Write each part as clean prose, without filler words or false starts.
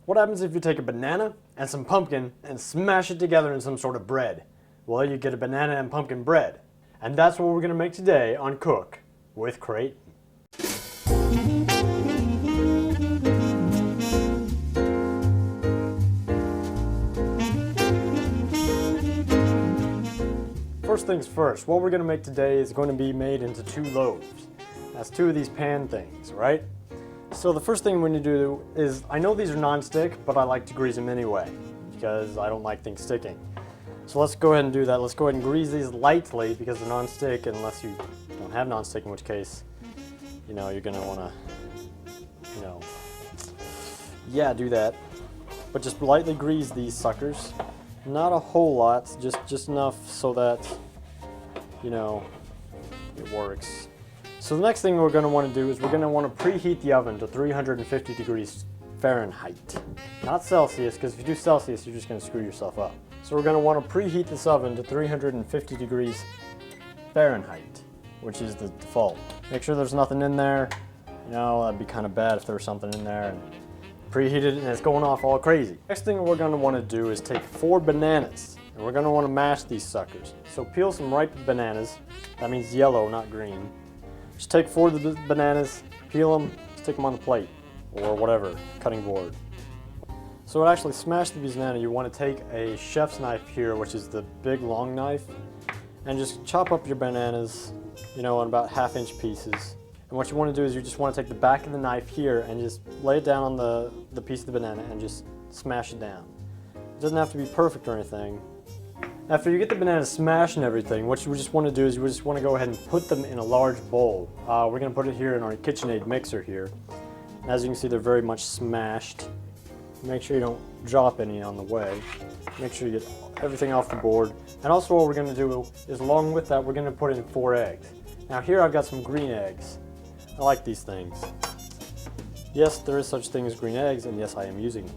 What happens if you take a banana and some pumpkin and smash it together in some sort of bread? Well, you get a banana and pumpkin bread. And that's what we're going to make today on Cook with Craton. First things first, what we're going to make today is going to be made into 2 loaves. That's 2 of these pan things, right? So the first thing we need to do is, I know these are non-stick, but I like to grease them anyway because I don't like things sticking. So let's go ahead and do that. Let's go ahead and grease these lightly because they're non-stick, unless you don't have non-stick, in which case, you're going to want to, do that. But just lightly grease these suckers. Not a whole lot, just enough so that, it works. So the next thing we're going to want to do is we're going to want to preheat the oven to 350 degrees Fahrenheit. Not Celsius, because if you do Celsius, you're just going to screw yourself up. So we're going to want to preheat this oven to 350 degrees Fahrenheit, which is the default. Make sure there's nothing in there. That'd be kind of bad if there was something in there. And preheat it and it's going off all crazy. Next thing we're going to want to do is take 4 bananas and we're going to want to mash these suckers. So peel some ripe bananas. That means yellow, not green. Just take 4 of the bananas, peel them, stick them on the plate or whatever, cutting board. So to actually smash the banana, you want to take a chef's knife here, which is the big long knife, and just chop up your bananas, in about 1/2-inch pieces. And what you want to do is you just want to take the back of the knife here and just lay it down on the piece of the banana and just smash it down. It doesn't have to be perfect or anything. After you get the banana smashed and everything, what you just want to do is you just want to go ahead and put them in a large bowl. We're going to put it here in our KitchenAid mixer here. And as you can see, they're very much smashed. Make sure you don't drop any on the way. Make sure you get everything off the board. And also what we're going to do is, along with that, we're going to put in 4 eggs. Now here I've got some green eggs. I like these things. Yes, there is such thing as green eggs, and yes, I am using them.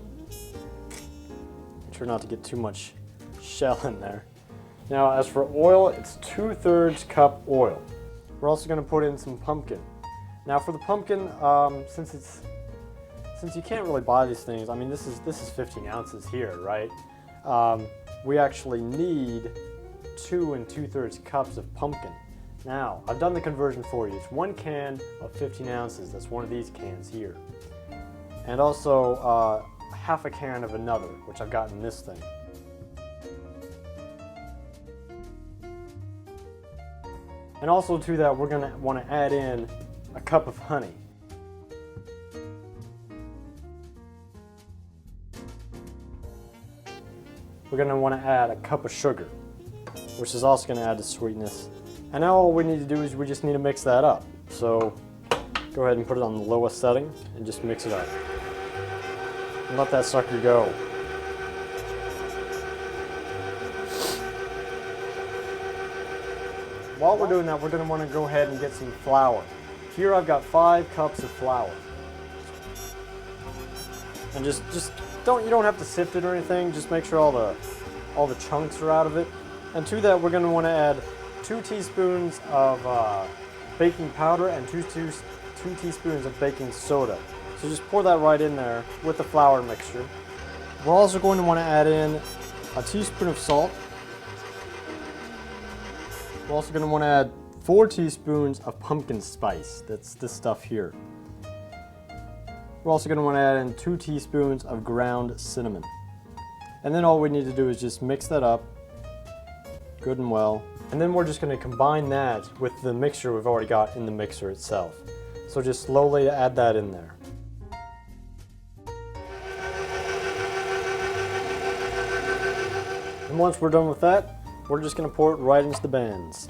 Make sure not to get too much shell in there. Now, as for oil, it's 2/3 cup oil. We're also going to put in some pumpkin. Now, for the pumpkin, since you can't really buy these things, I mean, this is 15 ounces here, right? We actually need 2 2/3 cups of pumpkin. Now, I've done the conversion for you. It's 1 can of 15 ounces. That's one of these cans here. And also 1/2 can of another, which I've got in this thing. And also to that, we're going to want to add in a cup of honey. We're going to want to add a cup of sugar, which is also going to add to sweetness. And now all we need to do is we just need to mix that up. So go ahead and put it on the lowest setting and just mix it up. And let that sucker go. While we're doing that, we're going to want to go ahead and get some flour. Here I've got 5 cups of flour. And you don't have to sift it or anything, just make sure all the chunks are out of it. And to that, we're going to want to add 2 teaspoons of baking powder and 2 teaspoons of baking soda. So just pour that right in there with the flour mixture. We're also going to want to add in a teaspoon of salt. We're also going to want to add 4 teaspoons of pumpkin spice. That's this stuff here. We're also going to want to add in 2 teaspoons of ground cinnamon. And then all we need to do is just mix that up good and well. And then we're just going to combine that with the mixture we've already got in the mixer itself. So just slowly add that in there. And once we're done with that, we're just going to pour it right into the pans.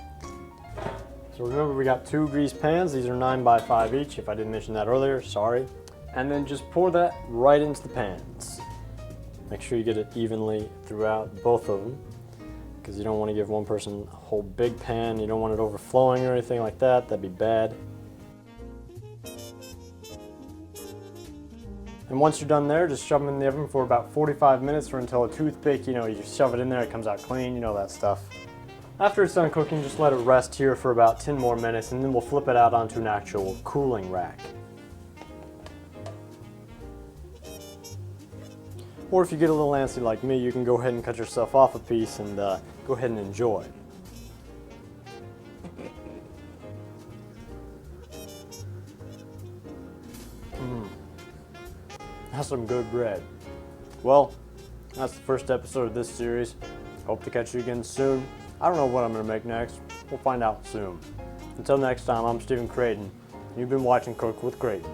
So remember, we got 2 greased pans. These are 9 by 5 each. If I didn't mention that earlier, sorry. And then just pour that right into the pans. Make sure you get it evenly throughout both of them, because you don't want to give one person a whole big pan. You don't want it overflowing or anything like that. That'd be bad. And once you're done there, just shove them in the oven for about 45 minutes or until a toothpick, you just shove it in there, it comes out clean, that stuff. After it's done cooking, just let it rest here for about 10 more minutes, and then we'll flip it out onto an actual cooling rack. Or if you get a little antsy like me, you can go ahead and cut yourself off a piece and go ahead and enjoy. That's some good bread. Well, that's the first episode of this series. Hope to catch you again soon. I don't know what I'm going to make next. We'll find out soon. Until next time, I'm Stephen Craton. You've been watching Cook with Craton.